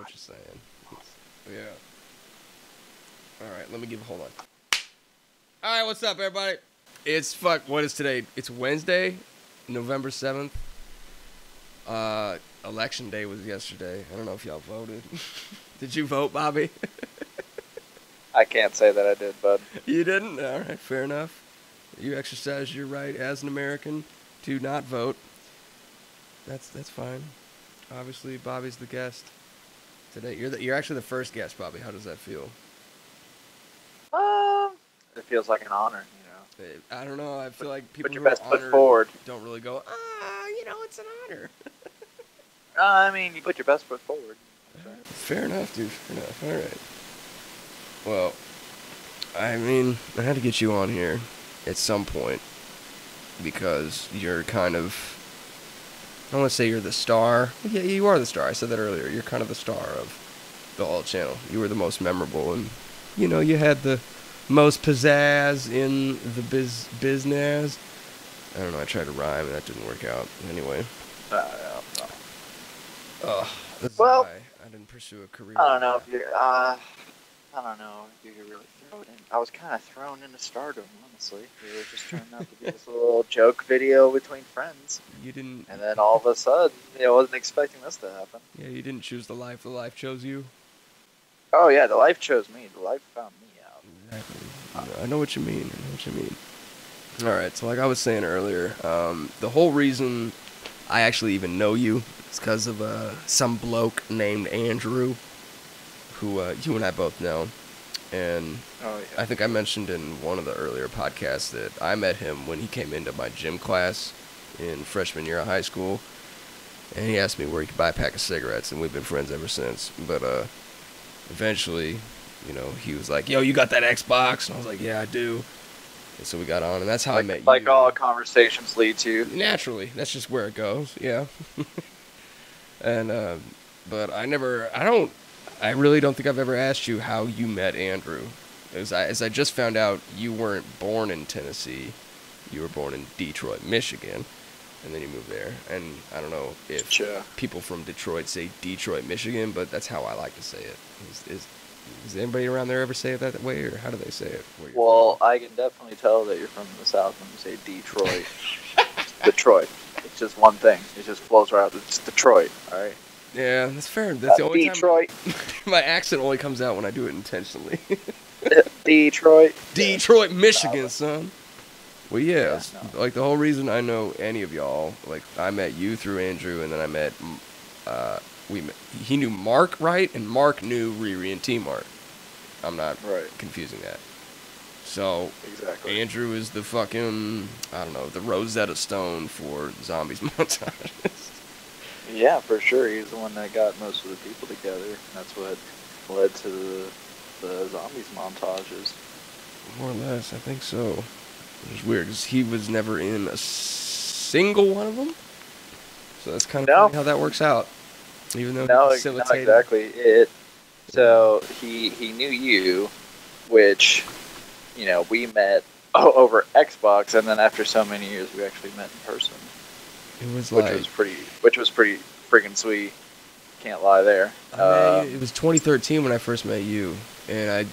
what you're saying. Yeah. All right, hold on. All right, what's up, everybody? What is today? It's Wednesday, November 7th. Election day was yesterday. I don't know if y'all voted. Did you vote, Bobby? I can't say that I did, bud. You didn't? All right, fair enough. You exercised your right as an American to not vote. That's fine. Obviously, Bobby's the guest today. You're actually the first guest, Bobby. How does that feel? It feels like an honor, you know. I don't know. I feel like people put your who best are foot honored forward. don't really go, it's an honor. I mean, you put your best foot forward. Right. Fair enough, dude. Fair enough. All right. Well, I mean, I had to get you on here at some point because you're kind of, I don't want to say you're the star. Yeah, you are the star. I said that earlier. You're kind of the star of the All Channel. You were the most memorable, and, you had the most pizzazz in the biznaz. I don't know, I tried to rhyme, and that didn't work out. Anyway. Well, I didn't pursue a career. I don't know if you could really throw it in. I was kind of thrown into stardom, honestly. It was just turned out to be this little joke video between friends. You didn't... And then all of a sudden, I wasn't expecting this to happen. Yeah, you didn't choose the life chose you. Oh yeah, the life chose me. The life found me out. Exactly. I know what you mean. Alright, so like I was saying earlier, the whole reason I actually even know you is because of some bloke named Andrew, who you and I both know. And I think I mentioned in one of the earlier podcasts that I met him when he came into my gym class in freshman year of high school. And he asked me where he could buy a pack of cigarettes, and we've been friends ever since. But eventually, he was like, yo, you got that Xbox? And I was like, yeah, I do. And so we got on, and that's how I met you. Like all conversations lead to. Naturally. That's just where it goes, yeah. And, but I really don't think I've ever asked you how you met Andrew. As I just found out, you weren't born in Tennessee. You were born in Detroit, Michigan. And then you moved there. And I don't know if people from Detroit say Detroit, Michigan, but that's how I like to say it. Does anybody around there ever say it that way, or how do they say it? Well, I can definitely tell that you're from the South when you say Detroit. Detroit. It's just one thing. It just flows right out. It's Detroit, all right? Yeah, that's fair. That's the only Detroit. Time my accent only comes out when I do it intentionally. Detroit, Michigan, son. Well, yeah, like the whole reason I know any of y'all, like I met you through Andrew, and then I met, he knew Mark, right? And Mark knew Riri and T-Mark. I'm not confusing that. So, exactly. Andrew is the fucking, the Rosetta Stone for Zombies montages. Yeah, for sure. He's the one that got most of the people together. That's what led to the Zombies montages. More or less, I think so. It was weird, because he was never in a single one of them. So that's kind of funny how that works out. Even though he facilitated. No, exactly. So he knew you, which, we met over Xbox, and then after so many years, we actually met in person. It was which was pretty freaking sweet. Can't lie there. It was 2013 when I first met you, and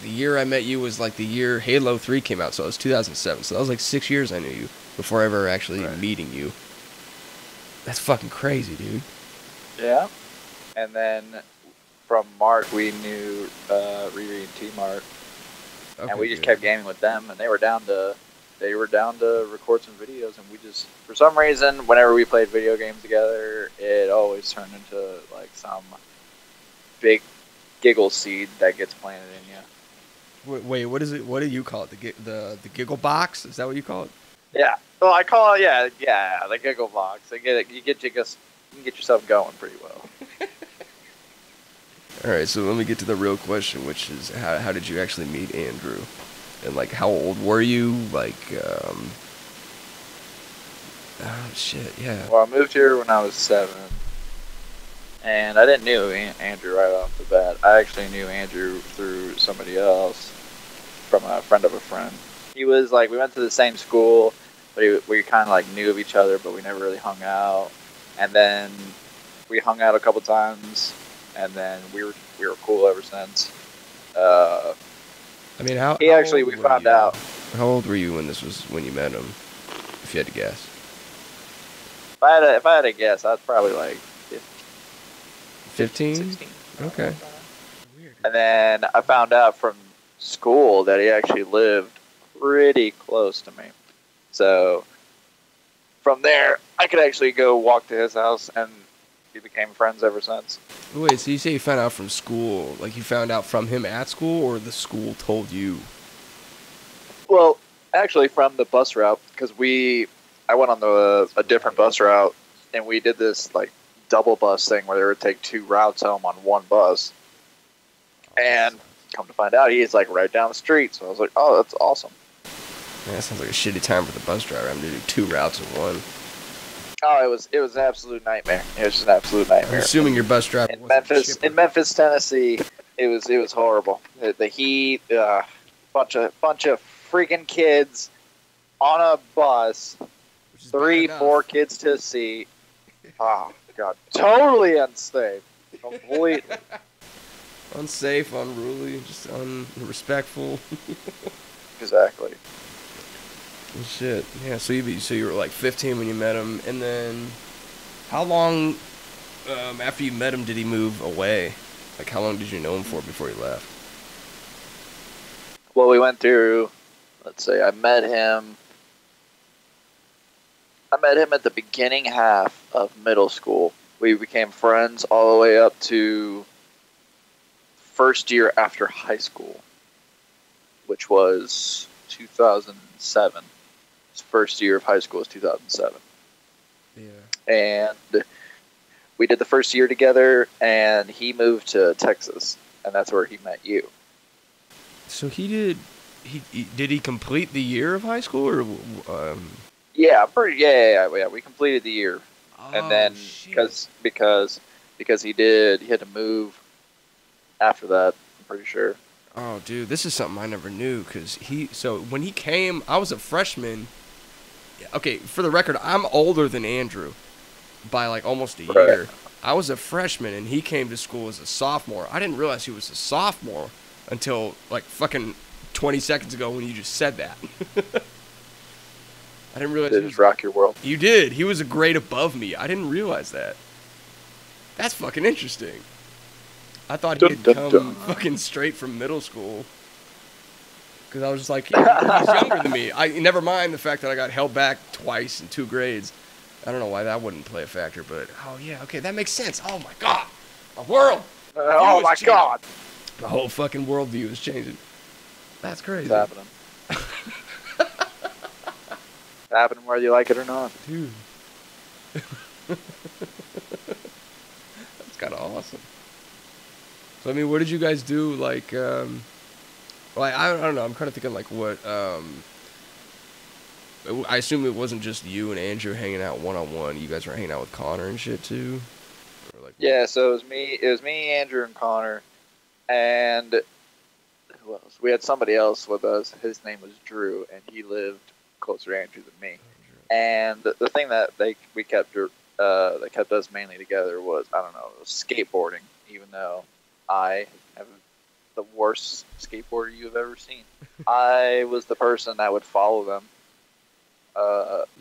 the year I met you was like the year Halo 3 came out, so it was 2007. So that was like 6 years I knew you before ever actually meeting you. That's fucking crazy, dude. Yeah. And then from Mark, we knew Riri and T-Mark, and we just kept gaming with them, and they were down to record some videos, and we just, for some reason, whenever we played video games together, it always turned into like some big giggle seed that gets planted in you. Wait, what is it? What do you call it? The giggle box? Is that what you call it? Yeah. Well, I call it the giggle box. You can get yourself going pretty well. All right, so let me get to the real question, which is how did you actually meet Andrew? And, like, how old were you? Like, yeah. Well, I moved here when I was 7. And I didn't know Andrew right off the bat. I actually knew Andrew through somebody else, from a friend of a friend. He was, like, we went to the same school, but we kind of, like, knew of each other, but we never really hung out. And then we hung out a couple times, and then we were cool ever since. I mean, how we found out. How old were you when you met him? If you had to guess. If I had to guess, I'd probably like 15? 16. Okay. Weird. And then I found out from school that he actually lived pretty close to me. So from there, I could actually go walk to his house, and we became friends ever since. Wait, so you say you found out from school? Like you found out from him at school, or the school told you? Well, actually from the bus route, because I went on a different bus route, and we did this like double bus thing where they would take 2 routes home on one bus. And come to find out, he's like right down the street. So I was like, oh, that's awesome. Man, that sounds like a shitty time for the bus driver. I'm gonna do 2 routes in one. Oh, it was an absolute nightmare. It was just an absolute nightmare. I'm assuming your bus driver in Memphis, Tennessee. It was horrible. The heat, bunch of freaking kids on a bus, 3-4 kids to a seat. Oh God, totally unsafe, completely unsafe, unruly, just unrespectful. Exactly. Well, shit. Yeah. So you were like 15 when you met him, and then how long after you met him did he move away? Like how long did you know him for before he left? Well, we went through. Let's say I met him at the beginning half of middle school. We became friends all the way up to first year after high school, which was 2007. His first year of high school was 2007. Yeah. And we did the first year together, and he moved to Texas, and that's where he met you. So did he complete the year of high school, or Yeah, we completed the year. And then because he had to move after that, I'm pretty sure. Oh, dude, this is something I never knew, because when he came, I was a freshman. Okay, for the record, I'm older than Andrew by like almost a year. I was a freshman, and he came to school as a sophomore. I didn't realize he was a sophomore until like fucking 20 seconds ago when you just said that. I didn't realize. Did it rock your world? You did. He was a grade above me. I didn't realize that. That's fucking interesting. I thought he had come fucking straight from middle school. Because I was just like, he's younger than me. Never mind the fact that I got held back twice in 2 grades. I don't know why that wouldn't play a factor, but oh yeah, okay, that makes sense. Oh my God, my world. Oh my God. The whole fucking worldview is changing. That's crazy. It's happening. It's happening whether you like it or not. Dude. That's kind of awesome. So, I mean, what did you guys do? Like, I don't know. I'm kind of thinking, like, what, I assume it wasn't just you and Andrew hanging out one-on-one. You guys were hanging out with Connor and shit, too? Or like, yeah, so it was me, Andrew, and Connor. And who else? We had somebody else with us. His name was Drew, and he lived closer to Andrew than me. And the thing that that kept us mainly together was, I don't know, it was skateboarding, even though I am the worst skateboarder you've ever seen. I was the person that would follow them.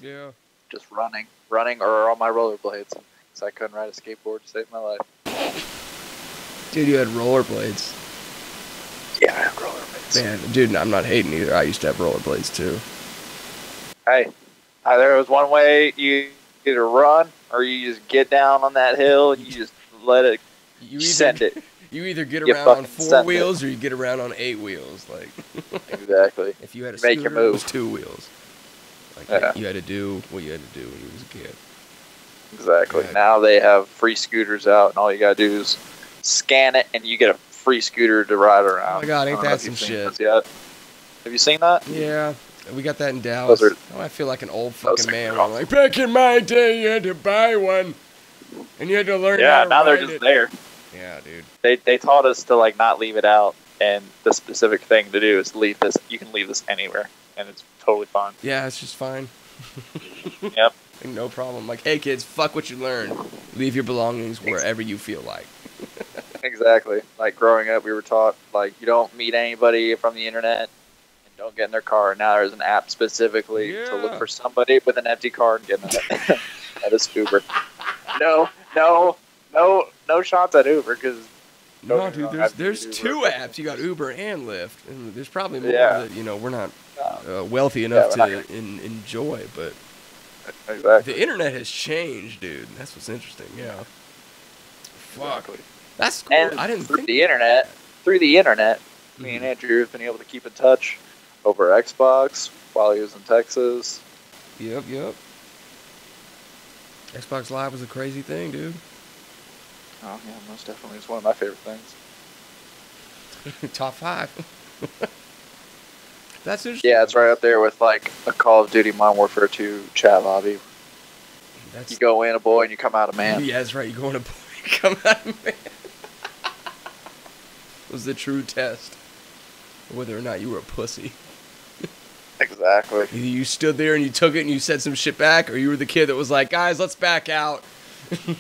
Yeah. Just running or on my rollerblades, because I couldn't ride a skateboard to save my life. Dude, you had rollerblades. Yeah, I had rollerblades. Man, dude, I'm not hating either. I used to have rollerblades too. Hey, there was one way: you either run or you just get down on that hill and you just let it send it. You either get around on 4 wheels or you get around on 8 wheels. Like exactly. If you had a Make scooter, your move. it was 2 wheels. Like you had to do what you had to do when you was a kid. Exactly. Yeah. Now they have free scooters out, and all you gotta do is scan it, and you get a free scooter to ride around. Oh my God, ain't that some shit? Have you seen that? Yeah, we got that in Dallas. I feel like an old fucking man. Awesome. Like, back in my day, you had to buy one, and you had to learn. Yeah, how to now they're ride just it. there. Yeah, dude. They taught us to like not leave it out, and the specific thing to do is leave this. You can leave this anywhere, and it's totally fine. Yeah, it's just fine. Yep. Like, no problem. Like, hey kids, fuck what you learned. Leave your belongings wherever you feel like. Exactly. Like growing up, we were taught like you don't meet anybody from the internet and don't get in their car. Now there's an app specifically to look for somebody with an empty car and get in it. That is Uber. No shots at Uber because. No, dude, there's two apps. You got Uber and Lyft, and there's probably more that we're not wealthy enough to enjoy. But exactly, the internet has changed, dude. That's what's interesting. Yeah. Exactly. Fuck. That's cool. And I didn't through think the internet. Through the internet, me and Andrew have been able to keep in touch over Xbox while he was in Texas. Yep. Xbox Live was a crazy thing, dude. Oh, yeah, most definitely. It's one of my favorite things. Top 5. That's interesting. Yeah, it's right up there with, like, a Call of Duty Modern Warfare 2 chat lobby. You go in a boy and you come out a man. Yeah, that's right. You go in a boy and you come out a man. It was the true test of whether or not you were a pussy. Exactly. Either you stood there and you took it and you said some shit back, or you were the kid that was like, guys, let's back out.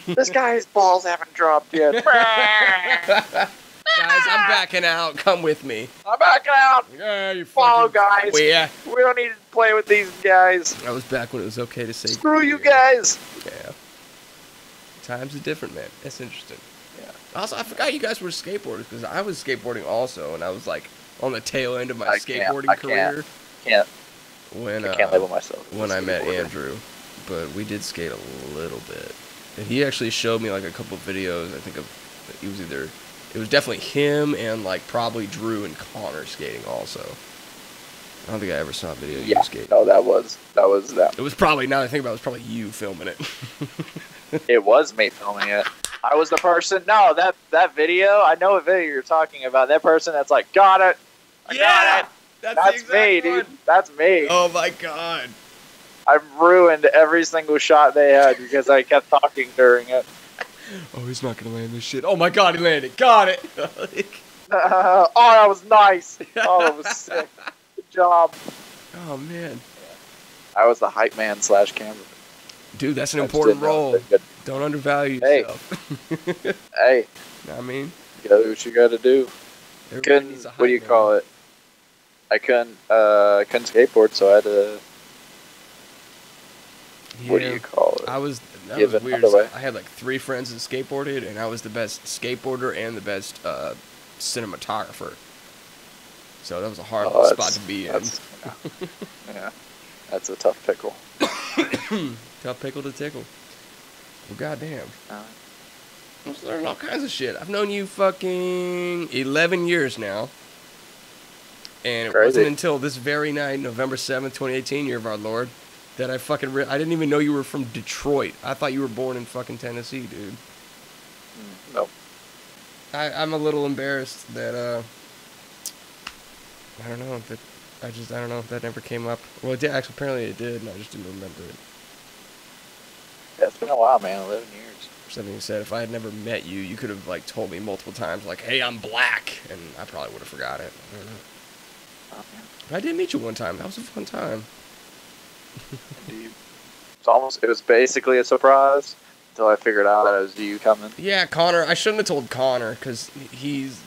This guy's balls haven't dropped yet. Guys, I'm backing out. Come with me. I'm backing out. Yeah, you follow, guys. We don't need to play with these guys. I was back when it was okay to say screw you guys. Yeah. Times are different, man. That's interesting. Yeah. Also, I forgot you guys were skateboarders because I was skateboarding also, and I was like on the tail end of my skateboarding career. I can't label myself. When I met Andrew, but we did skate a little bit. And he actually showed me like a couple of videos. I think it was definitely him and like probably Drew and Connor skating also. I don't think I ever saw a video of you skating. No, that was them. It was probably, now that I think about it, was probably you filming it. It was me filming it. I was the person. No, that video. I know what video you're talking about. That person that's like, got it. I got it. That's me, dude. That's me. Oh my god. I've ruined every single shot they had because I kept talking during it. Oh, he's not gonna land this shit. Oh my god, he landed. Got it. Oh, that was nice. Oh, that was sick. Good job. Oh man. I was the hype man / camera. Dude, that's an important role. Don't undervalue yourself. Hey. Know what I mean? You gotta do what you gotta do. What do you call it? I couldn't skateboard, so I had to. Yeah, what do you call it? That was weird. I had like 3 friends that skateboarded, and I was the best skateboarder and the best cinematographer. So that was a hard spot to be in. Yeah, that's a tough pickle. Tough pickle to tickle. Well, goddamn. I was learning all kinds of shit. I've known you fucking 11 years now. And it wasn't until this very night, November 7th, 2018, year of our Lord, that I fucking I didn't even know you were from Detroit. I thought you were born in fucking Tennessee, dude. Nope. I'm a little embarrassed that, I don't know, that never came up. Well, it did, actually, apparently it did, and I just didn't remember it. Yeah, it's been a while, man, 11 years. Something you said, if I had never met you, you could have, like, told me multiple times, like, hey, I'm black, and I probably would have forgot it. I don't know. But I did meet you one time. That was a fun time. Indeed. It was basically a surprise until I figured out that it was you coming. Yeah, Connor. I shouldn't have told Connor because he's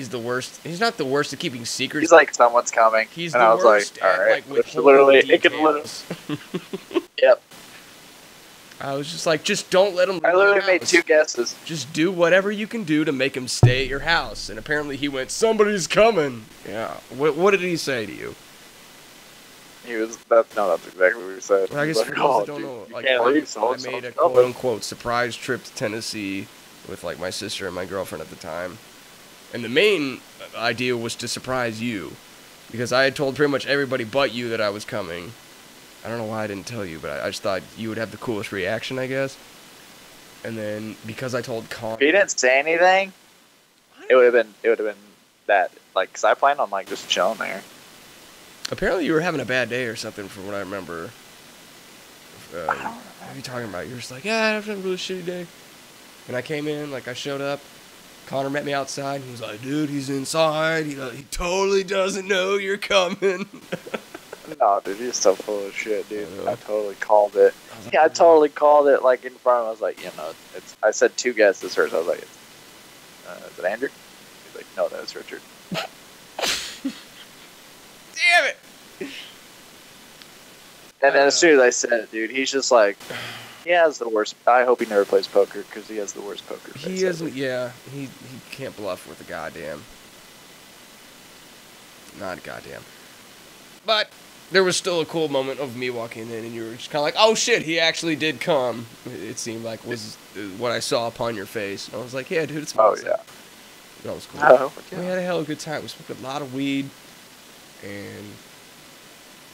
the worst. He's not the worst at keeping secrets. He's like, someone's coming. He's the worst at, like, literally, it can literally. Yep. I was just like, just don't let him leave. I literally made 2 guesses. Just do whatever you can do to make him stay at your house. And apparently he went, somebody's coming. Yeah. What did he say to you? That's exactly what he said. Well, I guess for those that don't know, like, I made a quote-unquote surprise trip to Tennessee with, like, my sister and my girlfriend at the time. And the main idea was to surprise you. Because I had told pretty much everybody but you that I was coming. I don't know why I didn't tell you, but I just thought you would have the coolest reaction, I guess. And then, because I told Connor... If he didn't say anything, it would have been that, like, because I planned on, like, just chilling there. Apparently you were having a bad day or something from what I remember. What are you talking about? You're just like, yeah, I have a really shitty day. And I came in, like, I showed up. Connor met me outside. He was like, dude, he's inside. He totally doesn't know you're coming. No, dude, he's so full of shit, dude. I totally called it. Yeah, I totally called it, like, in front of him. I was like, I said 2 guesses first. I was like, is it Andrew? He's like, no, that's Richard. Damn it! And then as soon as I said it, dude, he's just like, he has the worst. I hope he never plays poker because he has the worst poker face. He isn't. Yeah, he can't bluff with a goddamn. Not a goddamn. But there was still a cool moment of me walking in, and you were just kind of like, "Oh shit, he actually did come." It seemed like was what I saw upon your face. And I was like, "Yeah, dude, it's awesome." Oh yeah, that was cool. Oh, yeah. We had a hell of a good time. We smoked a lot of weed, and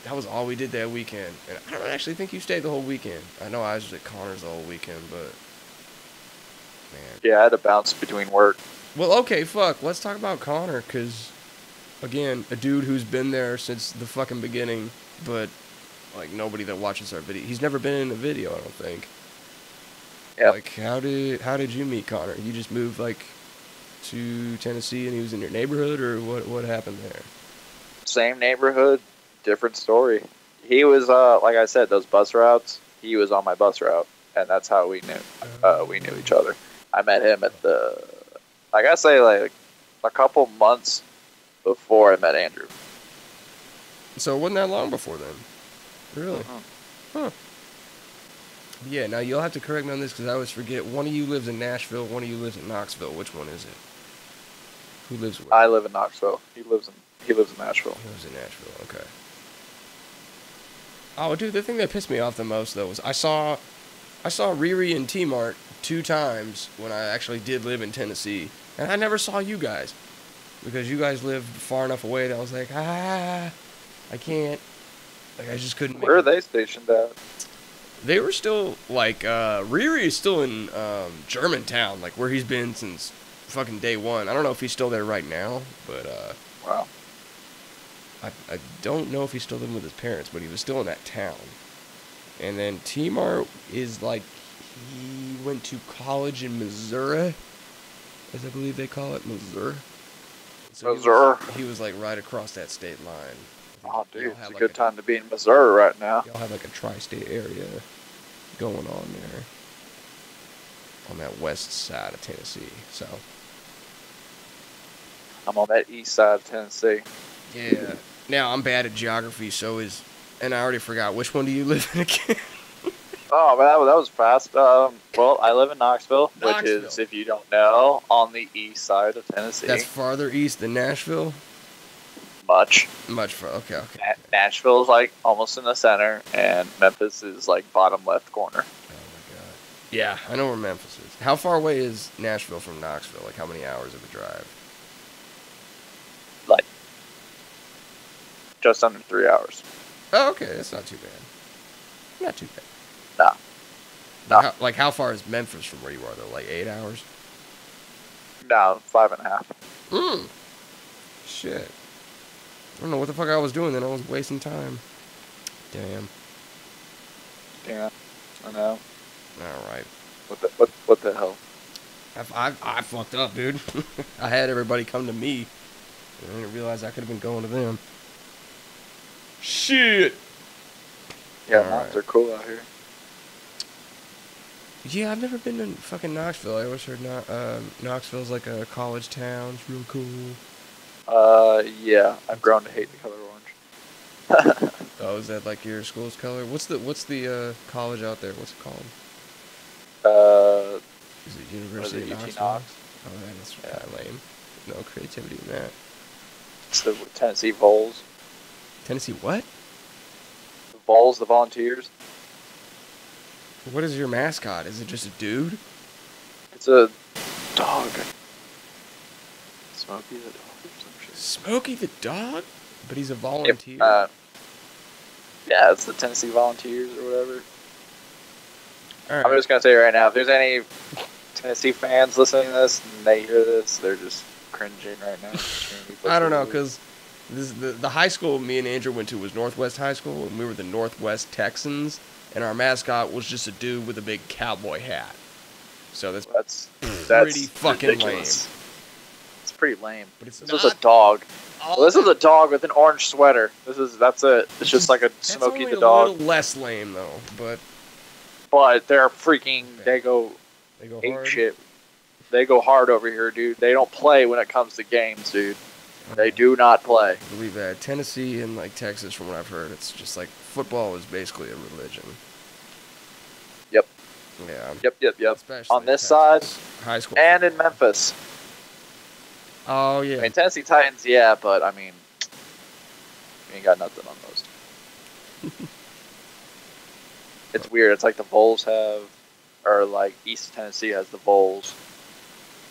that was all we did that weekend. And I don't actually think you stayed the whole weekend. I know I was at Connor's the whole weekend, but man. Yeah, I had to bounce between work. Well, okay, fuck. Let's talk about Connor, because, again, a dude who's been there since the fucking beginning, but, like, nobody that watches our video. He's never been in a video, I don't think. Yeah. Like, how did you meet Connor? You just moved, like, to Tennessee and he was in your neighborhood, or what happened there? Same neighborhood, different story. He was, like I said, those bus routes, he was on my bus route, and that's how we knew each other. I met him at I gotta say, like, a couple months before I met Andrew. So it wasn't that long before then? Really? Uh-huh. Huh. Yeah, now you'll have to correct me on this because I always forget. One of you lives in Nashville, one of you lives in Knoxville. Which one is it? Who lives where? I live in Knoxville. He lives in Nashville. He lives in Nashville, okay. Oh, dude, the thing that pissed me off the most, though, was I saw Riri and T-Mart 2 times when I actually did live in Tennessee, and I never saw you guys because you guys lived far enough away that I was like, I can't. Like, I just couldn't. Where are they stationed at? They were still, like, Riri is still in Germantown, like, where he's been since fucking day one. I don't know if he's still there right now, but, wow. I don't know if he's still living with his parents, but he was still in that town. And then T-Mart is, like, he went to college in Missouri, as I believe they call it, Missouri. So Missouri. He was, like, right across that state line. Oh, dude, it's a good time to be in Missouri right now. Y'all have, like, a tri-state area going on there. On that west side of Tennessee, so. I'm on that east side of Tennessee. Yeah. Now, I'm bad at geography, and I already forgot. Which one do you live in again? Oh, man, that was fast. Well, I live in Knoxville, which is, if you don't know, on the east side of Tennessee. That's farther east than Nashville? Much farther. Okay. Nashville is, like, almost in the center, and Memphis is, like, bottom left corner. Oh, my God. Yeah, I know where Memphis is. How far away is Nashville from Knoxville? Like, how many hours of a drive? Like, just under 3 hours. Oh, okay, that's not too bad. Not too bad. No. Like, how far is Memphis from where you are, though? Like, 8 hours? No, 5.5. Shit. I don't know what the fuck I was doing then. I was wasting time. Damn. Yeah, I know. Alright. What the hell? I fucked up, dude. I had everybody come to me. And I didn't realize I could have been going to them. Shit! Yeah, mountains are cool out here. Yeah, I've never been to fucking Knoxville. I always heard Knoxville's like a college town. It's real cool. Yeah, I've grown to hate the color orange. Oh, is that like your school's color? What's the college out there? What's it called? Is it University of Knoxville? Knox? Oh, man, that's kind of lame. No creativity in that. It's the Tennessee Vols. Tennessee what? The Vols, the Volunteers. What is your mascot? Is it just a dude? It's a dog. Smokey the dog or some shit. Smokey the dog? But he's a volunteer. Yeah, it's the Tennessee Volunteers or whatever. All right. I'm just going to say right now, if there's any Tennessee fans listening to this and they hear this, they're just cringing right now. I don't know, because the high school me and Andrew went to was Northwest High School, and we were the Northwest Texans, and our mascot was just a dude with a big cowboy hat. So that's pretty fucking ridiculous. lame. It's pretty lame. But it's this was a dog. Well, this is a dog with an orange sweater. That's it. It's just like a Smokey the dog. A little less lame though, but they're freaking. They go hard. Shit. They go hard over here, dude. They don't play when it comes to games, dude. They do not play. I believe that Tennessee and like Texas, from what I've heard, it's just like football is basically a religion. Yep. Yeah. Yep. Especially on this side, high school, and football. in Memphis. Oh yeah. I mean Tennessee Titans, yeah, but I mean, you ain't got nothing on those. It's weird. It's like the Vols have, or like East Tennessee has the Vols,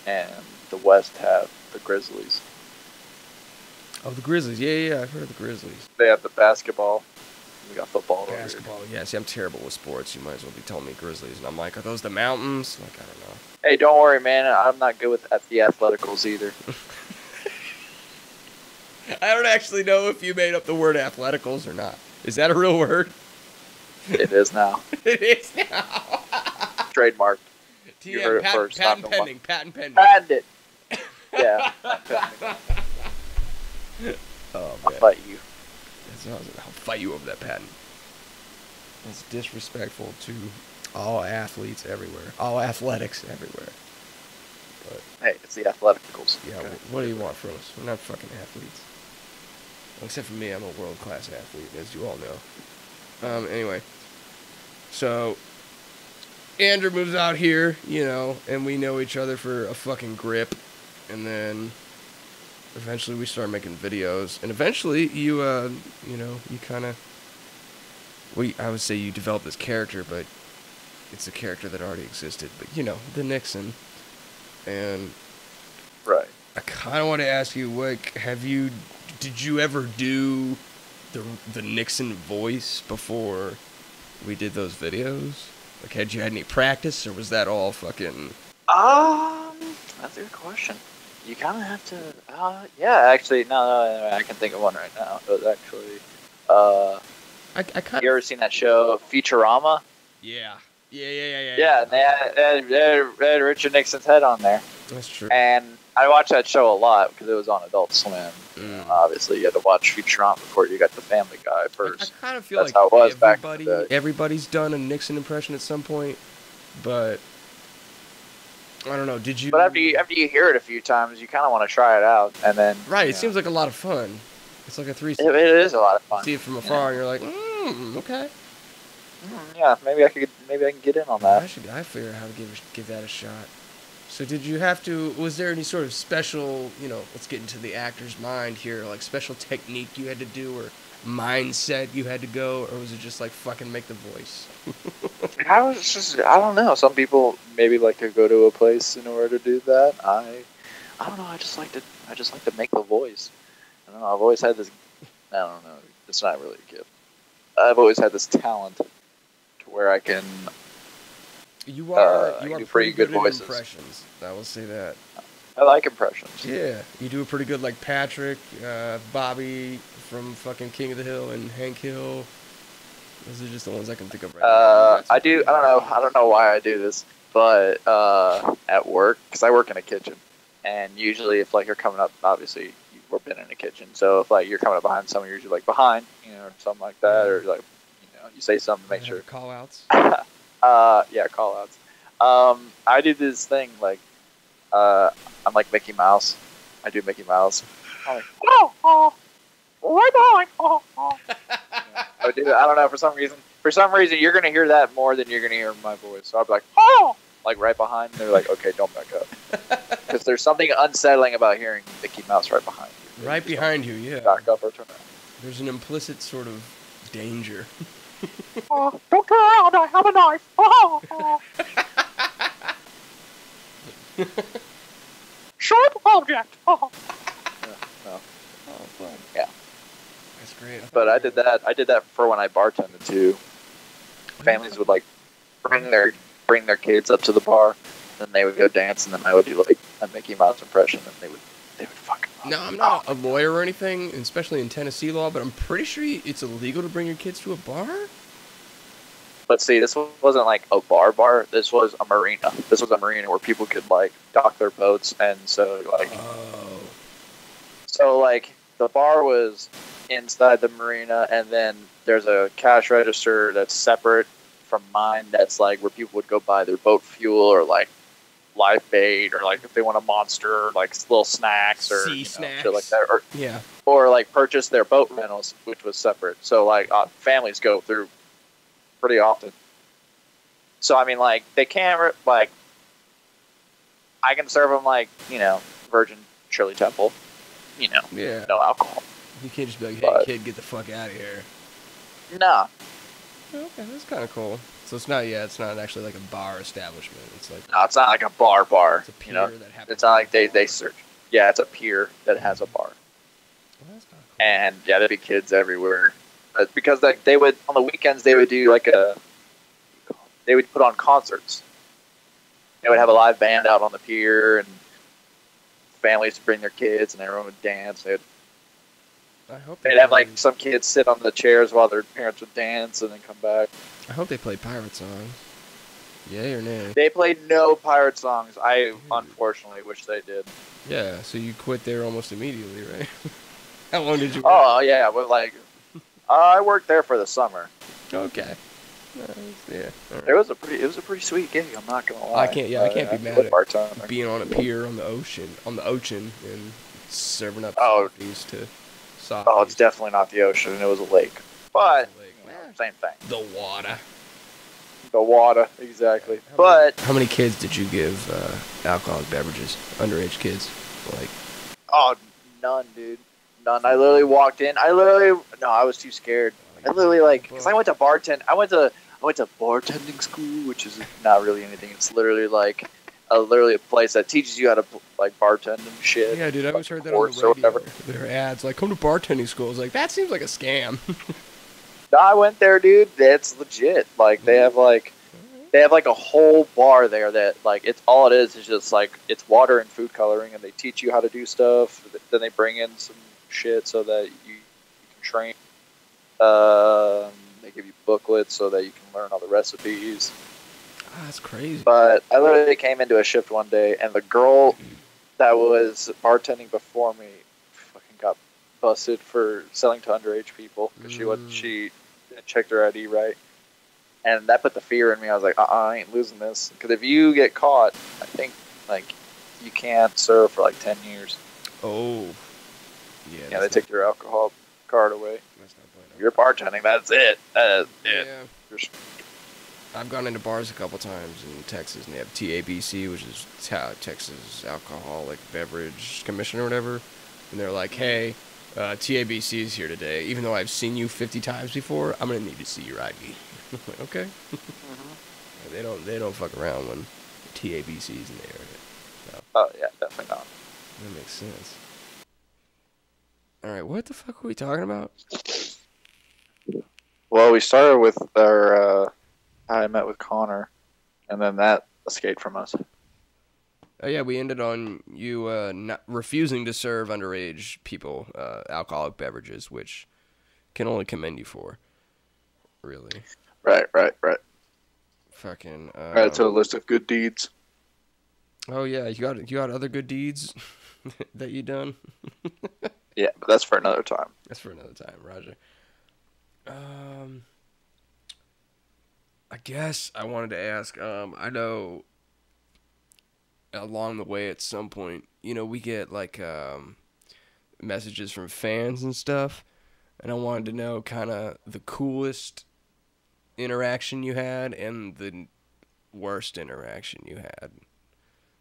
and the West have the Grizzlies. Oh, the Grizzlies. Yeah, I've heard of the Grizzlies. They have the basketball. We got football. Basketball. Yeah, see, I'm terrible with sports. You might as well be telling me Grizzlies, and I'm like, are those the mountains? Like, I don't know. Hey, don't worry, man. I'm not good with the athleticals either. I don't actually know if you made up the word athleticals or not. Is that a real word? It is now. It is now. Trademark. You heard it first. Patent pending. Patent it. Yeah. Oh, man. I'll fight you. I'll fight you over that patent. It's disrespectful to all athletes everywhere. All athletics everywhere. But, hey, it's the athleticals. Yeah, okay. What do you want from us? We're not fucking athletes. Well, except for me, I'm a world-class athlete, as you all know. Anyway. So, Andrew moves out here, and we know each other for a fucking grip. And then eventually we start making videos. And eventually you kind of... I would say you develop this character, but it's a character that already existed. But, the Nixon. And... Right. I kind of want to ask you, did you ever do the Nixon voice before we did those videos? Like, had you had any practice, or was that all fucking... That's a good question. You kind of have to, yeah, actually, no, I can think of one right now. It was actually, I kind of... You ever seen that show, Futurama? Yeah. Yeah, and they had Richard Nixon's head on there. That's true. And I watched that show a lot because it was on Adult Swim. Obviously, you had to watch Futurama before you got the Family Guy first. I kind of feel That's like how it was back in the day. Everybody's done a Nixon impression at some point, but I don't know. Did you? But after you hear it a few times, you kind of want to try it out, and then right. It seems like a lot of fun. It's like a 360. It is a lot of fun. You see it from afar, and you're like, okay. Yeah, maybe I can get in on that. I figure out how to give that a shot. So did you have to, was there any sort of special, let's get into the actor's mind here, like special technique you had to do or mindset you had to go, or was it just like fucking make the voice? I don't know. Some people maybe like to go to a place in order to do that. I don't know. I just like to make the voice. I don't know. I've always had this, I don't know. It's not really a gift. I've always had this talent to where I can. You are pretty good voices. Impressions. I will say that. I like impressions. Yeah, you do a pretty good like Patrick, Bobby from fucking King of the Hill, and Hank Hill. Those are just the ones I can think of right now. I don't know why I do this, but at work, because I work in a kitchen, and usually if like you're coming up, obviously we've been in a kitchen, so if like you're coming up behind someone, you're usually like behind, or something like that, or like you say something to make sure. Call outs. Yeah, call outs. I do this thing like I'm like Mickey Mouse. I do Mickey Mouse. I'm like, right behind. I would do that. I don't know, for some reason you're gonna hear that more than you're gonna hear my voice. So I'll be like right behind, and they're like, okay, don't back up. Because there's something unsettling about hearing Mickey Mouse right behind you. Right behind you, yeah. Back up or turn around. There's an implicit sort of danger. Don't turn around, I have a knife. Sharp object. No. Oh, fun. Yeah. That's great. But I did that for when I bartended too. Families would like bring their kids up to the bar, then they would go dance, and then I would do like a Mickey Mouse impression, and they would fucking love it. Now, I'm not a lawyer or anything, especially in Tennessee law, but I'm pretty sure it's illegal to bring your kids to a bar? But see, this wasn't like a bar. This was a marina. This was a marina where people could like dock their boats, and so like, oh. so like the bar was inside the marina, and then there's a cash register that's separate from mine. That's like where people would go buy their boat fuel or like live bait, or like if they want a monster, like little snacks or snacks, shit like that, or like purchase their boat rentals, which was separate. So like families go through pretty often. So I mean, like they can't like I can serve them like Virgin Shirley Temple, no alcohol. You can't just be like, hey kid, get the fuck out of here. Nah. Okay, that's kind of cool. So it's not actually like a bar establishment. It's like no, it's not like a bar. It's a pier that happens. It's not like they search. Yeah, it's a pier that has a bar. Well, that's kind of cool. And yeah, there'd be kids everywhere. Because like they would on the weekends they would do like they would put on concerts. They would have a live band out on the pier, and families would bring their kids, and everyone would dance. They'd have like some kids sit on the chairs while their parents would dance, and then come back. I hope they play pirate songs. Yay or nay? They played no pirate songs. I unfortunately wish they did. Yeah, so you quit there almost immediately, right? How long did you work? Oh yeah, but like I worked there for the summer. Okay. Yeah. Right. It was a pretty sweet gig. I'm not gonna lie. I can't be mad at being on a pier on the ocean, and serving up softies to softies. Oh, it's definitely not the ocean. It was a lake, but same thing. The water, exactly. How many kids did you give alcoholic beverages? Underage kids, like? Oh, none, dude. None. I literally walked in. I was too scared. I literally because I went to bartending school, which is not really anything. It's literally like literally a place that teaches you how to like bartend and shit. Yeah, dude, I always heard that on the radio. There are ads like, come to bartending school. It's like, that seems like a scam. No, I went there, dude. It's legit. Like they have like a whole bar there that like it's all it is just like it's water and food coloring, and they teach you how to do stuff. Then they bring in some shit so that you can train. They give you booklets so that you can learn all the recipes. Oh, that's crazy. But I literally came into a shift one day, and the girl that was bartending before me fucking got busted for selling to underage people because she didn't check their ID right, and that put the fear in me. I was like, I ain't losing this, because if you get caught, I think like you can't serve for like 10 years. Oh, yeah, they take your alcohol card away. If you're bartending, that's it. That is it. Yeah. I've gone into bars a couple times in Texas, and they have TABC, which is Texas Alcoholic Beverage Commission or whatever, and they're like, hey, TABC is here today. Even though I've seen you 50 times before, I'm gonna need to see your ID. I'm like, okay. Mm-hmm. They don't fuck around when TABC's in the area. So. Oh yeah, definitely not. That makes sense. All right, what the fuck are we talking about? Well, we started with our how I met with Connor, and then that escaped from us. Oh yeah, we ended on you not refusing to serve underage people alcoholic beverages, which can only commend you for. Really. Right. Fucking. Add to a list of good deeds. Oh yeah, you got other good deeds that you done. Yeah, but that's for another time. That's for another time, Roger. I guess I wanted to ask. I know. Along the way, at some point, we get like messages from fans and stuff, and I wanted to know kind of the coolest interaction you had and the worst interaction you had.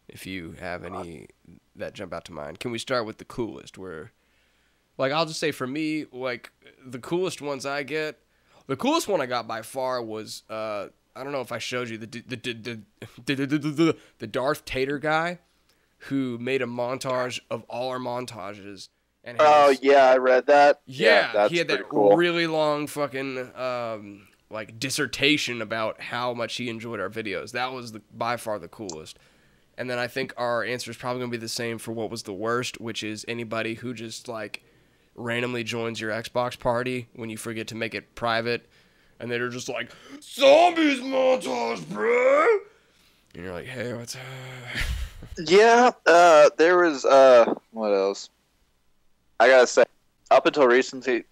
If you have any that jump out to mind, can we start with the coolest? Where, like, I'll just say for me, like the coolest ones I get. The coolest one I got by far was I don't know if I showed you the Darth Tater guy who made a montage of all our montages. And yeah, I read that. Yeah, that's he had that cool. really long fucking like dissertation about how much he enjoyed our videos. That was by far the coolest. And then I think our answer is probably gonna be the same for what was the worst, which is anybody who just like randomly joins your Xbox party when you forget to make it private, and they're just like, zombies montage, bro, and you're like, hey, what's up? Yeah, there was what else? I gotta say, up until recently,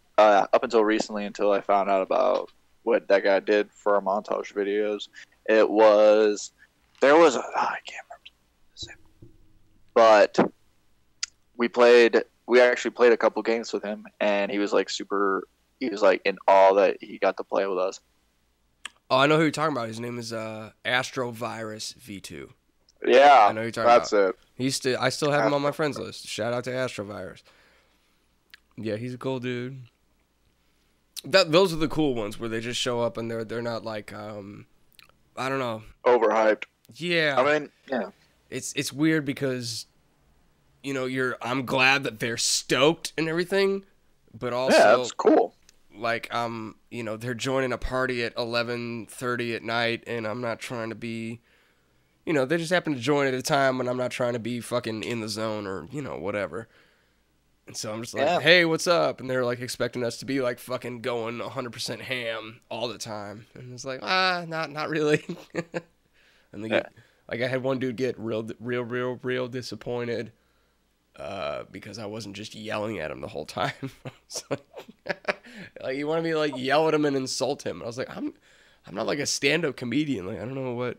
until I found out about what that guy did for our montage videos, I can't remember, but we actually played a couple games with him, and he was like in awe that he got to play with us. Oh, I know who you're talking about. His name is Astrovirus V2. Yeah, I know who you're talking about. That's it. I still have him on my friends list. Shout out to Astrovirus. Yeah, he's a cool dude. Those are the cool ones where they just show up and they're not like I don't know, overhyped. Yeah, I mean, yeah, it's weird because I'm glad that they're stoked and everything, but also that's cool. Like they're joining a party at 11:30 at night, and I'm not trying to be, they just happen to join at a time when I'm not trying to be fucking in the zone or whatever. And so I'm just like, hey, what's up? And they're like expecting us to be like fucking going 100% ham all the time. And it's like, not really. And then like I had one dude get real disappointed because I wasn't just yelling at him the whole time. I was like you wanted me to like yell at him and insult him. And I was like, I'm not like a stand-up comedian. Like I don't know what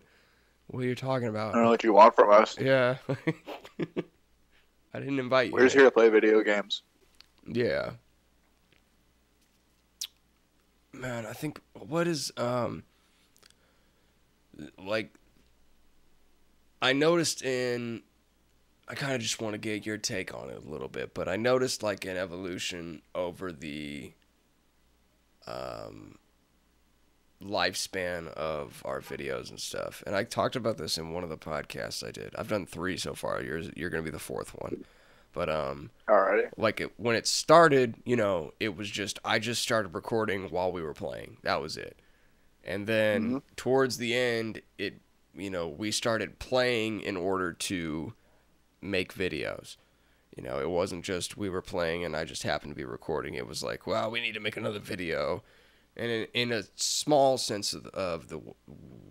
you're talking about. I don't know what you want from us. Yeah. I didn't invite you. We're just here to play video games. Yeah. Man, I think what is like I noticed I kind of just want to get your take on it a little bit, but I noticed like an evolution over the lifespan of our videos and stuff. And I talked about this in one of the podcasts I did. I've done 3 so far. You're going to be the 4th one. But alrighty. Like when it started, it was just I just started recording while we were playing. That was it. And then towards the end, we started playing in order to make videos. It wasn't just we were playing and I just happened to be recording. It was like, wow, we need to make another video. And in a small sense of the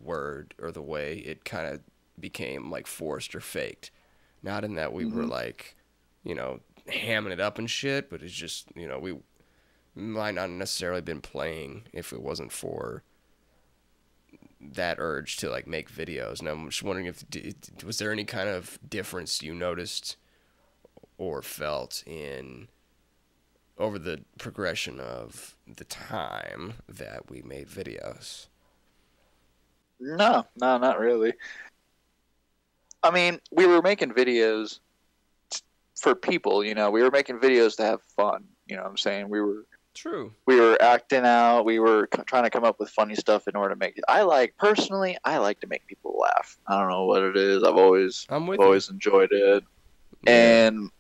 word or the way, it kind of became like forced or faked. Not in that we were like, hamming it up and shit, but it's just, we might not necessarily been playing if it wasn't for that urge to like make videos. And I'm just wondering was there any kind of difference you noticed or felt in over the progression of the time that we made videos? No, not really. I mean, we were making videos for people, we were making videos to have fun, what I'm saying? We were acting out, we were trying to come up with funny stuff in order to make it. I like to make people laugh. I don't know what it is. I've always enjoyed it. Yeah. And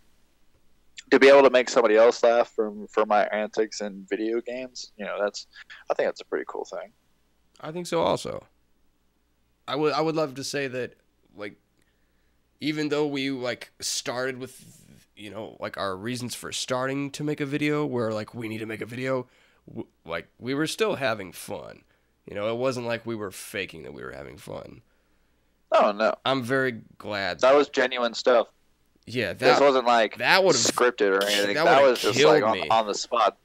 to be able to make somebody else laugh for my antics in video games, I think that's a pretty cool thing. I think so also. I would love to say that, like, even though we like started with like our reasons for starting to make a video where like we need to make a video, like we were still having fun. It wasn't like we were faking that we were having fun. Oh no. I'm very glad that was genuine stuff. Yeah, this wasn't like that would have scripted or anything. That was just like on the spot.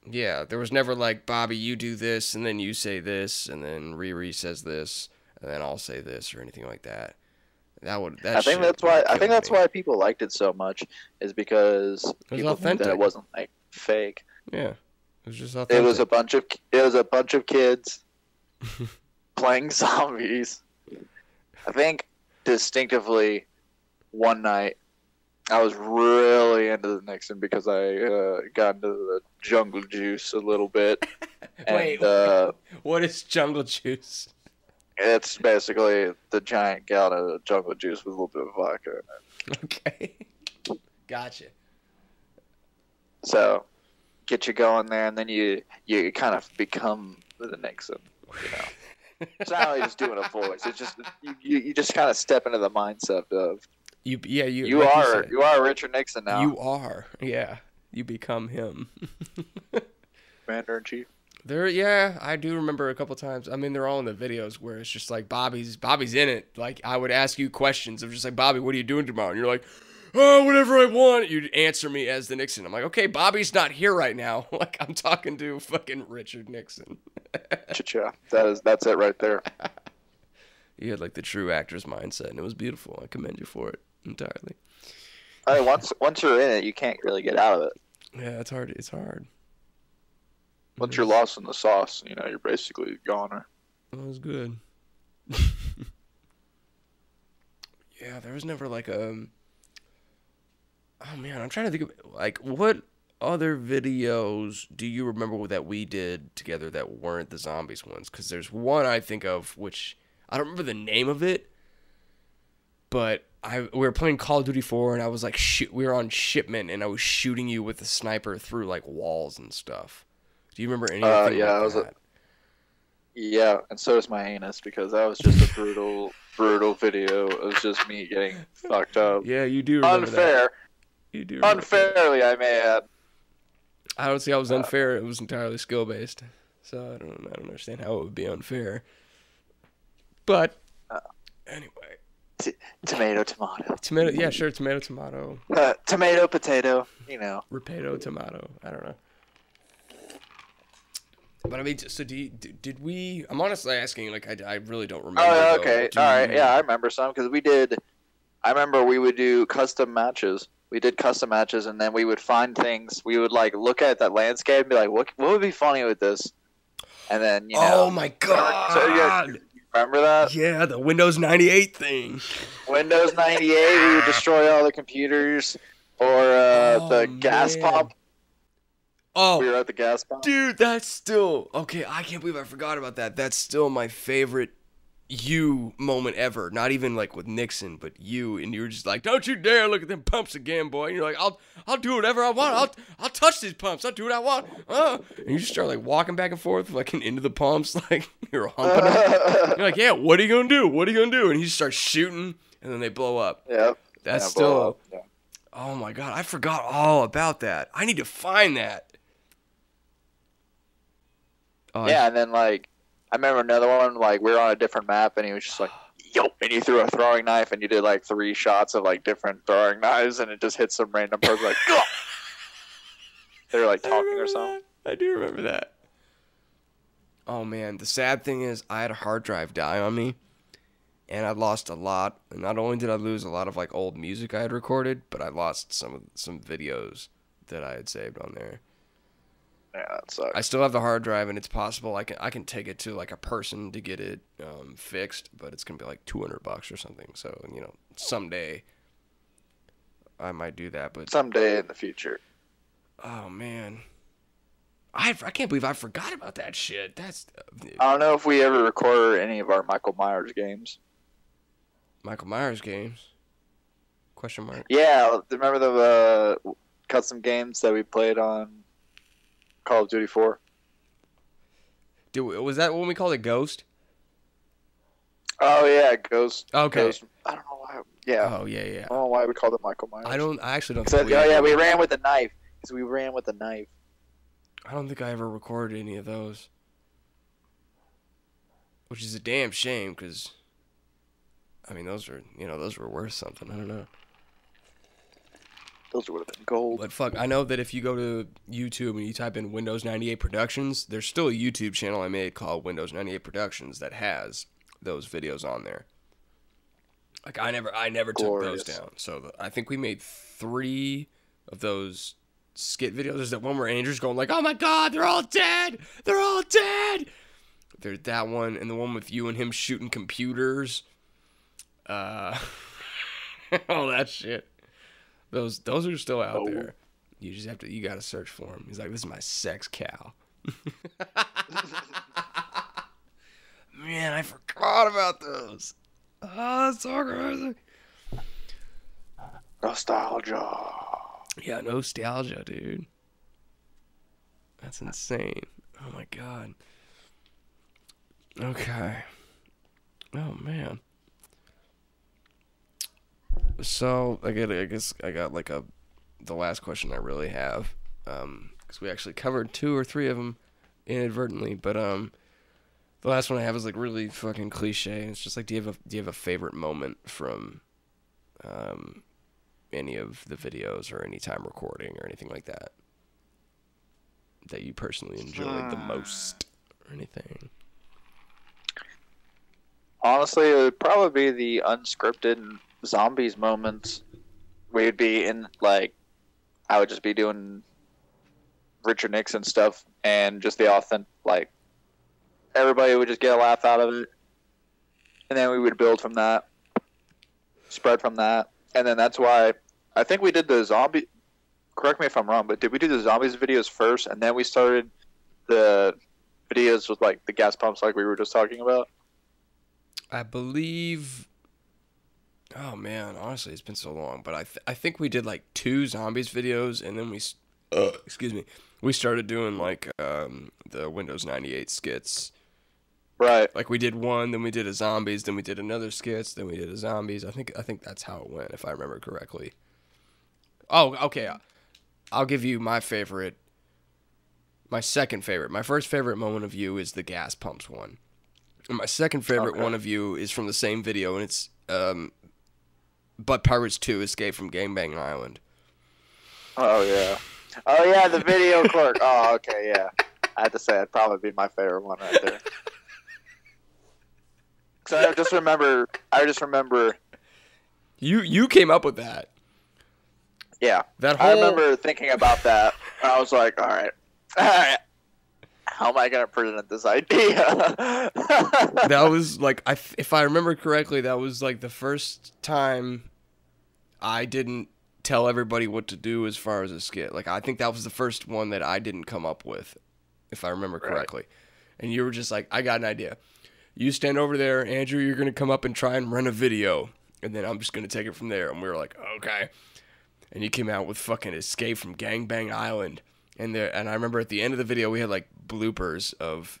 Yeah, there was never like, Bobby, you do this and then you say this and then Riri says this and then I'll say this or anything like that. I think that's why people liked it so much, is because people authentic. That it wasn't like fake. Yeah, it was just authentic. It was a bunch of kids playing zombies. I think distinctively one night I was really into the Nixon because I got into the jungle juice a little bit. Wait, what is jungle juice? It's basically the giant gallon of jungle juice with a little bit of vodka in it. Okay. Gotcha. So, get you going there, and then you kind of become the Nixon, It's not really just doing a voice. It's just you just kind of step into the mindset of you are Richard Nixon now. You are, yeah. You become him. Commander-in-Chief. I do remember a couple times. I mean, they're all in the videos where it's just like Bobby's in it. Like I would ask you questions of just like, Bobby, what are you doing tomorrow? And you're like, oh, whatever I want. You'd answer me as the Nixon. I'm like, okay, Bobby's not here right now. Like, I'm talking to fucking Richard Nixon. Cha-cha. That's it right there. You had like the true actor's mindset, and it was beautiful. I commend you for it entirely. I mean, once you're in it, you can't really get out of it. Yeah, it's hard. It's hard. Once you're lost in the sauce, you know, you're basically a goner. That was good. Yeah, there was never like a... Oh, man, I'm trying to think of... Like, what other videos do you remember that we did together that weren't the zombies ones? Because there's one I think of, which... I don't remember the name of it, but we were playing Call of Duty 4, and I was like... we were on shipment, and I was shooting you with a sniper through, like, walls and stuff. Do you remember anything like that? Yeah, and so is my anus, because that was just a brutal video. It was just me getting fucked up. Yeah, you do remember unfair. That. You do unfairly, that. I may add. I don't see how it was unfair. It was entirely skill-based. So I don't understand how it would be unfair. But, anyway. Tomato. Tomato, yeah, sure, tomato. Tomato, potato, you know. Rapedo, tomato. I don't know. But I mean, so did we? I'm honestly asking. Like, I really don't remember. Oh, okay, all right, yeah, I remember some because we did. I remember we would do custom matches. We did custom matches, and then we would find things. We would like look at that landscape and be like, "What would be funny with this?" And then you know. Oh my god! So you remember that? Yeah, the Windows 98 thing. Windows 98. We would destroy all the computers, or the gas pump. Oh, we were at the gas pump. Dude, that's still... Okay, I can't believe I forgot about that. That's still my favorite you moment ever. Not even, like, with Nixon, but you. And you were just like, don't you dare look at them pumps again, boy. And you're like, I'll do whatever I want. I'll touch these pumps. I'll do what I want. And you just start, like, walking back and forth, like, into the pumps. Like, you're humping them. You're like, yeah, what are you going to do? What are you going to do? And he just starts shooting, and then they blow up. Yep. That's still... Yeah. Oh, my God. I forgot all about that. I need to find that. Oh, yeah, and then, like, I remember another one, like, we were on a different map, and he was just like, yo, and you threw a throwing knife, and you did, like, 3 shots of, like, different throwing knives, and it just hit some random person, like, Gah! They were, like, talking or something. I do remember that. Oh, man, the sad thing is, I had a hard drive die on me, and I lost a lot, and not only did I lose a lot of, like, old music I had recorded, but I lost some videos that I had saved on there. Yeah, that sucks. I still have the hard drive, and it's possible I can take it to like a person to get it fixed, but it's gonna be like $200 or something. So you know, someday I might do that. But someday in the future. Oh man, I can't believe I forgot about that shit. That's. I don't know if we ever recorded any of our Michael Myers games. Michael Myers games? Question mark. Yeah, remember the custom games that we played on Call of Duty 4? Was that when we called it Ghost? Oh yeah, Ghost. Okay. Ghost. I don't know why. Yeah. Oh yeah. I don't know why we called it Michael Myers. I actually don't. Think we ran with a knife. Because we ran with a knife. I don't think I ever recorded any of those. Which is a damn shame, because I mean those were worth something. I don't know. Those would have been gold. But fuck, I know that if you go to YouTube and you type in Windows 98 Productions, there's still a YouTube channel I made called Windows 98 Productions that has those videos on there. Like I never took those down. So I think we made 3 of those skit videos. There's that one where Andrew's going like, "Oh my God, they're all dead! They're all dead!" There's that one, and the one with you and him shooting computers. All that shit. Those are still out there. You just you gotta search for them. He's like, this is my sex cow. Man, I forgot about those. Oh, that's so crazy. Nostalgia. Yeah, nostalgia, dude. That's insane. Oh my God. Okay. Oh man. So I guess I got like the last question I really have, because we actually covered 2 or 3 of them inadvertently, but the last one I have is like really fucking cliche. It's just like, do you have a favorite moment from any of the videos or any time recording or anything like that you personally enjoyed the most or anything? Honestly, it would probably be the unscripted zombies moments. We'd be in, like, I would just be doing Richard Nixon stuff, and just the authentic, like, everybody would just get a laugh out of it. And then we would build from that, spread from that. And then that's why I think we did the zombie, correct me if I'm wrong, but did we do the zombies videos first, and then we started the videos with, like, the gas pumps like we were just talking about? I believe. Oh man, honestly, it's been so long, but I think we did like 2 zombies videos, and then we started doing like the Windows 98 skits. Right. Like we did one, then we did a zombies, then we did another skits, then we did a zombies. I think that's how it went, if I remember correctly. Oh, okay. I'll give you my favorite. My second favorite. My first favorite moment of you is the gas pumps one. And my second favorite one of you is from the same video, and it's But Pirates 2 Escape from Gangbang Island. Oh, yeah. Oh, yeah, the video clerk. Oh, okay, yeah. I had to say, that'd probably be my favorite one right there. So I just remember... You came up with that. Yeah. That whole... I remember thinking about that. I was like, all right. How am I going to present this idea? That was like, if I remember correctly, that was like the first time I didn't tell everybody what to do as far as a skit. Like, I think that was the first one that I didn't come up with, if I remember correctly. Right. And you were just like, I got an idea. You stand over there, Andrew, you're going to come up and try and run a video. And then I'm just going to take it from there. And we were like, okay. And you came out with fucking Escape from Gangbang Island. And I remember at the end of the video, we had like bloopers of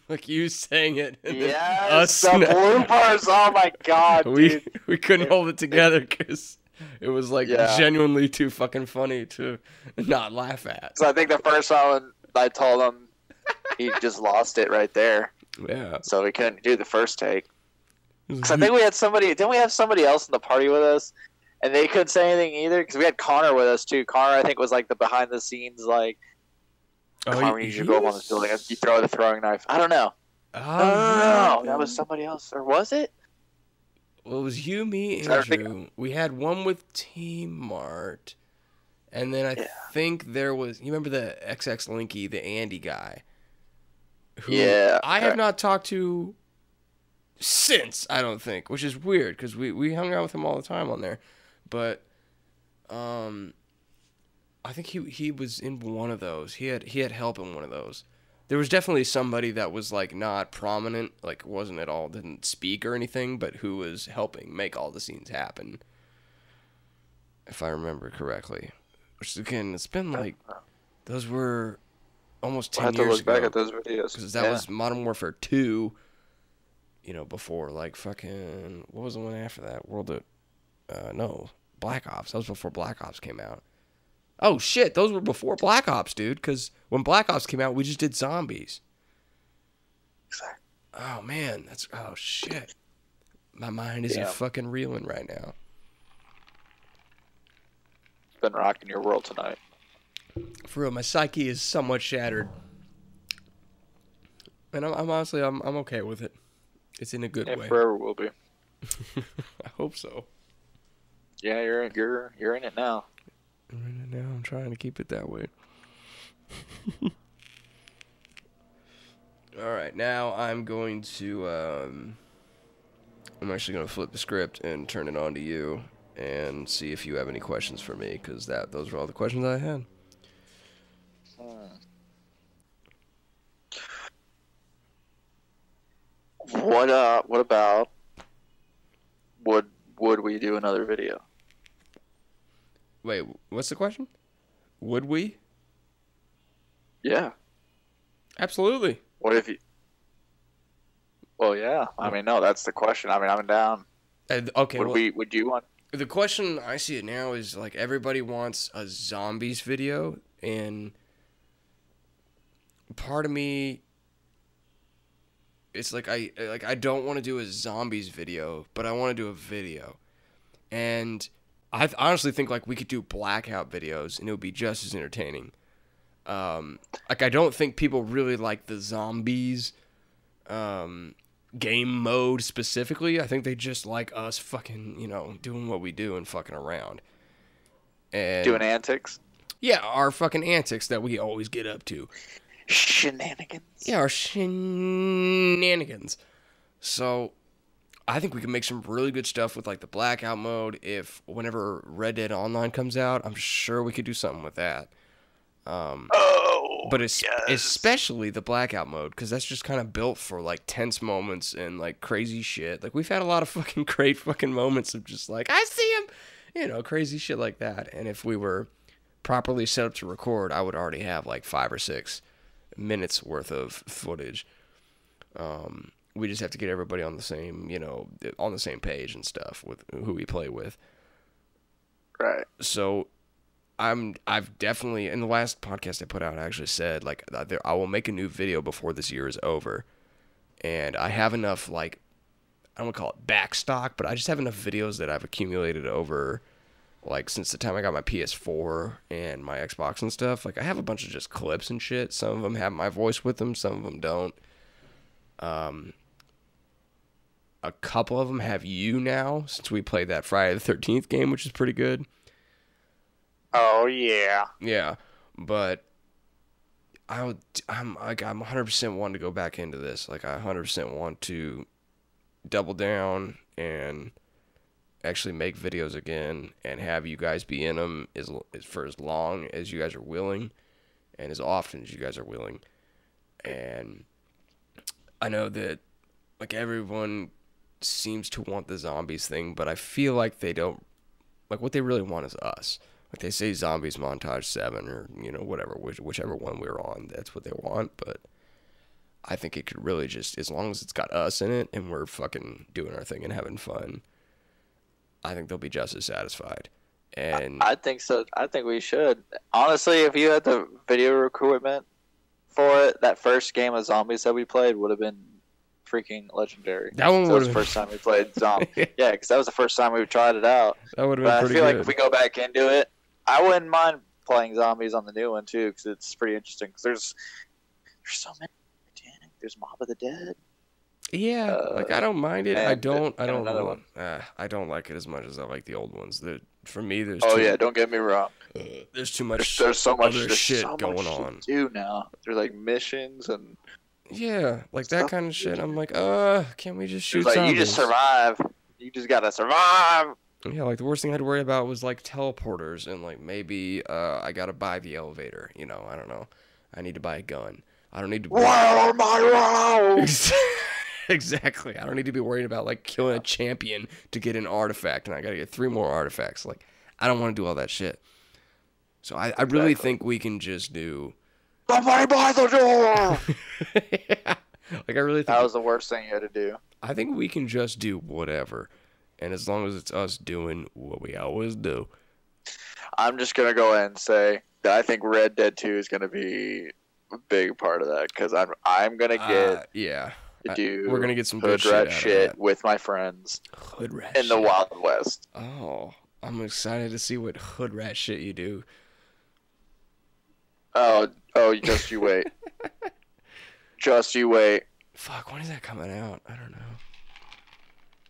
like you saying it. And yes, the bloopers. Oh my god, dude. We couldn't hold it together because it was like genuinely too fucking funny to not laugh at. So I think the first one I told him, he just lost it right there. Yeah. So we couldn't do the first take. Because I think we had somebody. Didn't we have somebody else in the party with us? And they couldn't say anything either, because we had Connor with us, too. Connor, I think, was, like, the behind-the-scenes, like, Connor, you go up on this building and you throw the throwing knife. I don't know. No, that was somebody else. Or was it? Well, it was you, me, Andrew. We had one with Team Mart. And then I think there was... You remember the XX Linky, the Andy guy? Who I have not talked to since, I don't think, which is weird, because we hung out with him all the time on there. But I think he was in one of those. He had help in one of those. There was definitely somebody that was like not prominent, like didn't speak or anything, but who was helping make all the scenes happen. If I remember correctly. Which again, it's been like those were almost 10 years ago. Back at those videos. Because that was Modern Warfare 2, before like fucking what was the one after that? Black Ops. That was before Black Ops came out. Oh, shit. Those were before Black Ops, dude. Because when Black Ops came out, we just did zombies. Exactly. Oh, man. Oh, shit. My mind isn't fucking reeling right now. Been rocking your world tonight. For real, my psyche is somewhat shattered. And I'm honestly, I'm okay with it. It's in a good way. It forever will be. I hope so. Yeah, you're in it now. I'm in it now. I'm trying to keep it that way. All right, now I'm going to. I'm actually going to flip the script and turn it on to you and see if you have any questions for me, because those were all the questions I had. What about would we do another video? Wait, what's the question? Would we? Yeah. Absolutely. What if you... Well, yeah. I mean, no, that's the question. I mean, I'm down. Okay. Would you want... The question, I see it now, is like everybody wants a zombies video, and part of me, it's like I don't want to do a zombies video, but I want to do a video. And I honestly think like we could do blackout videos and it would be just as entertaining. Like I don't think people really like the zombies game mode specifically. I think they just like us fucking, doing what we do and fucking around. And doing antics. Yeah, our fucking antics that we always get up to. Shenanigans. Yeah, our shenanigans. So I think we can make some really good stuff with like the blackout mode. If whenever Red Dead Online comes out, I'm sure we could do something with that. But especially the blackout mode, because that's just kind of built for like tense moments and like crazy shit. Like we've had a lot of fucking great fucking moments of just like I see him, crazy shit like that. And if we were properly set up to record, I would already have like 5 or 6 minutes worth of footage. We just have to get everybody on the same, on the same page and stuff with who we play with. Right. So I've definitely, in the last podcast I put out, I actually said, like, I will make a new video before this year is over. And I have enough, like, I don't want to call it back stock, but I just have enough videos that I've accumulated over, like, since the time I got my PS4 and my Xbox and stuff. Like, I have a bunch of just clips and shit. Some of them have my voice with them, some of them don't. A couple of them have you now, since we played that Friday the 13th game, which is pretty good. Oh, yeah. Yeah, but I'm 100% want to go back into this. Like, I 100% want to double down and actually make videos again and have you guys be in them for as long as you guys are willing and as often as you guys are willing. And I know that, like, everyone seems to want the zombies thing, but I feel like they don't, like, what they really want is us. Like, they say Zombies Montage 7 or, whatever, whichever one we're on, that's what they want, but I think it could really just, as long as it's got us in it and we're fucking doing our thing and having fun, I think they'll be just as satisfied. And I think so. I think we should. Honestly, if you had the video equipment for it, that first game of zombies that we played would have been freaking legendary. That one was the first time we played zombie. Yeah, because that was the first time we tried it out. That would have been pretty good. I feel like if we go back into it, I wouldn't mind playing zombies on the new one too, because it's pretty interesting. Because there's so many. There's Mob of the Dead. Yeah, like I don't mind it. I don't like it as much as I like the old ones. For me, there's don't get me wrong. There's too much. There's so much other shit going much on. To do now. There's like missions and like that kind of shit. I'm like, can't we just shoot like zombies? You just survive. You just gotta survive. Yeah, like the worst thing I had to worry about was like teleporters and like maybe I gotta buy the elevator. I don't know. I need to buy a gun. I don't need to. Where are my rounds? Exactly. I don't need to be worried about like killing a champion to get an artifact, and I gotta get 3 more artifacts. Like, I don't want to do all that shit. So I really think we can just do. Somebody by the door. Yeah. Like, I really think that was the worst thing you had to do. I think we can just do whatever, and as long as it's us doing what we always do. I'm just gonna go ahead and say that I think Red Dead 2 is gonna be a big part of that, because I'm gonna get we're gonna get some good hood rat shit with my friends hood rat in the Wild West. Oh, I'm excited to see what hood rat shit you do. Oh, just you wait. Just you wait. Fuck, when is that coming out? I don't know.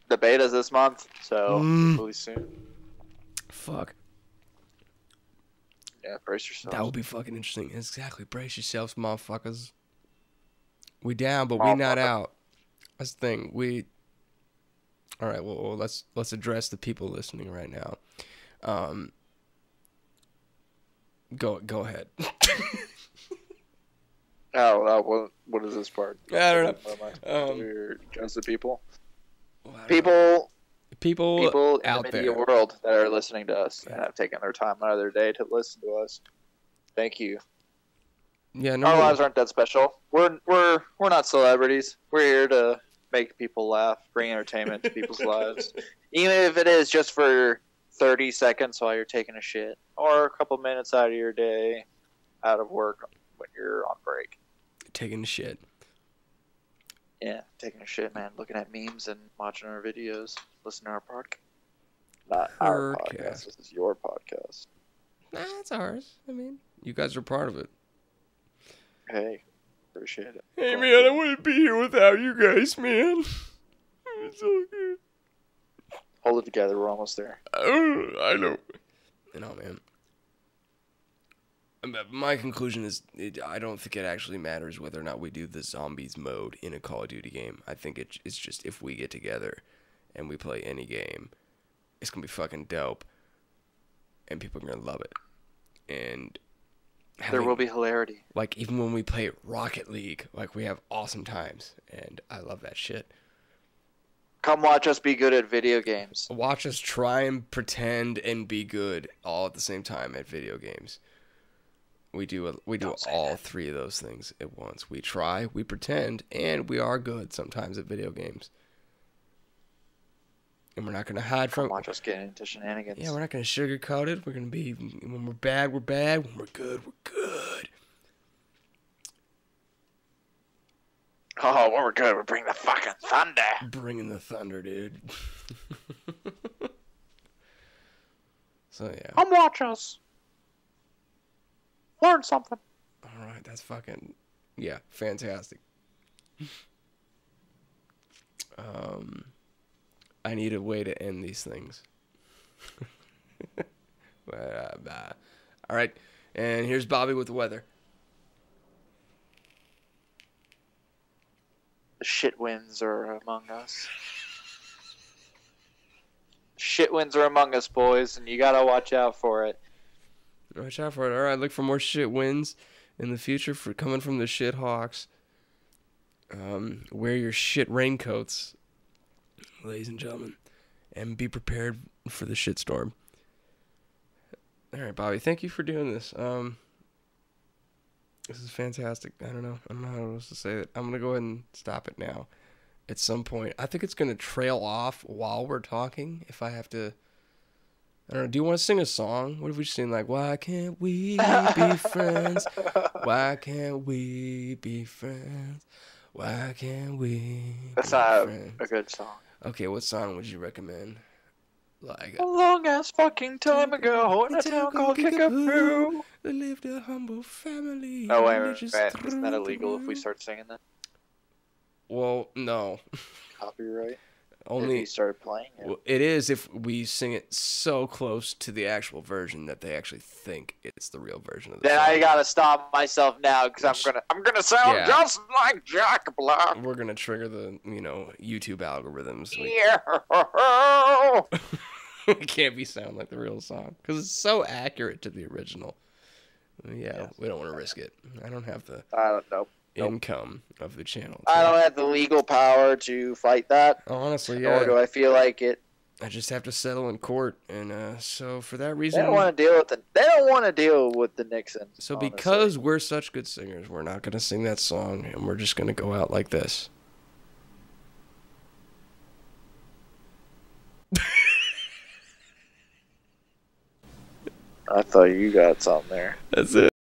The beta's this month, so hopefully soon. Fuck. Yeah, brace yourself. That would be fucking interesting. Exactly. Brace yourselves, motherfuckers. We down, but we not out. That's the thing. All right. Well, let's address the people listening right now. Go ahead. What is this part? I don't know. Just the people. People in out the there. media world that are listening to us and have taken their time out of their day to listen to us. Thank you. Yeah, our lives aren't that special. We're not celebrities. We're here to make people laugh, bring entertainment to people's lives, even if it is just for 30 seconds while you're taking a shit, or a couple minutes out of your day, out of work when you're on break. Taking a shit. Yeah, taking a shit, man. Looking at memes and watching our videos, listening to our podcast. Not our podcast. This is your podcast. Nah, it's ours. I mean, you guys are part of it. Hey, appreciate it. Hey, man, I wouldn't be here without you guys, man. It's so good. Hold it together. We're almost there. I know. No, man. My conclusion is I don't think it actually matters whether or not we do the zombies mode in a Call of Duty game. I think it's just if we get together and we play any game, it's going to be fucking dope. And people are going to love it. And there will be hilarity. Like, even when we play Rocket League, like, we have awesome times. And I love that shit. Come watch us be good at video games. Watch us try and pretend and be good all at the same time at video games. We do all three of those things at once. We try, we pretend, and we are good sometimes at video games. And we're not going to hide from it. Watch us get into shenanigans. Yeah, we're not going to sugarcoat it. We're going to be, when we're bad, we're bad. When we're good, we're good. Oh, when we're good, we bring the fucking thunder. Bringing the thunder, dude. So, yeah. Come watch us. Learn something. All right, that's fucking, yeah, fantastic. I need a way to end these things. All right, and here's Bobby with the weather. The shit winds are among us. Shit winds are among us, boys, and you gotta watch out for it. Watch out for it. All right, look for more shit winds in the future for coming from the shit hawks. Wear your shit raincoats, ladies and gentlemen, and be prepared for the shit storm. All right, Bobby, thank you for doing this. This is fantastic. I don't know how else to say it. I'm gonna go ahead and stop it now. At some point, I think it's gonna trail off while we're talking. If I have to. I don't know, do you want to sing a song? What if we sing like, why can't we be friends? Why can't we be friends? Why can't we That's be not friends? a good song. Okay, what song would you recommend? Like a long ass fucking time ago in a town called Kickapoo. They lived a humble family. Oh, wait, isn't that illegal if we start singing that? Well, no. Copyright? Only if you started playing it. Well, it is if we sing it so close to the actual version that they actually think it's the real version of the song. Then I gotta stop myself now because I'm gonna sound just like Jack Black. We're gonna trigger the YouTube algorithms. It can't be sound like the real song because it's so accurate to the original. Yeah, we don't want to risk it. I don't have the income of the channel. I don't have the legal power to fight that. Honestly, yeah. Nor do I feel like it. I just have to settle in court, and so for that reason, they don't want to deal with the Nixon. So because we're such good singers, we're not going to sing that song, and we're just going to go out like this. I thought you got something there. That's it.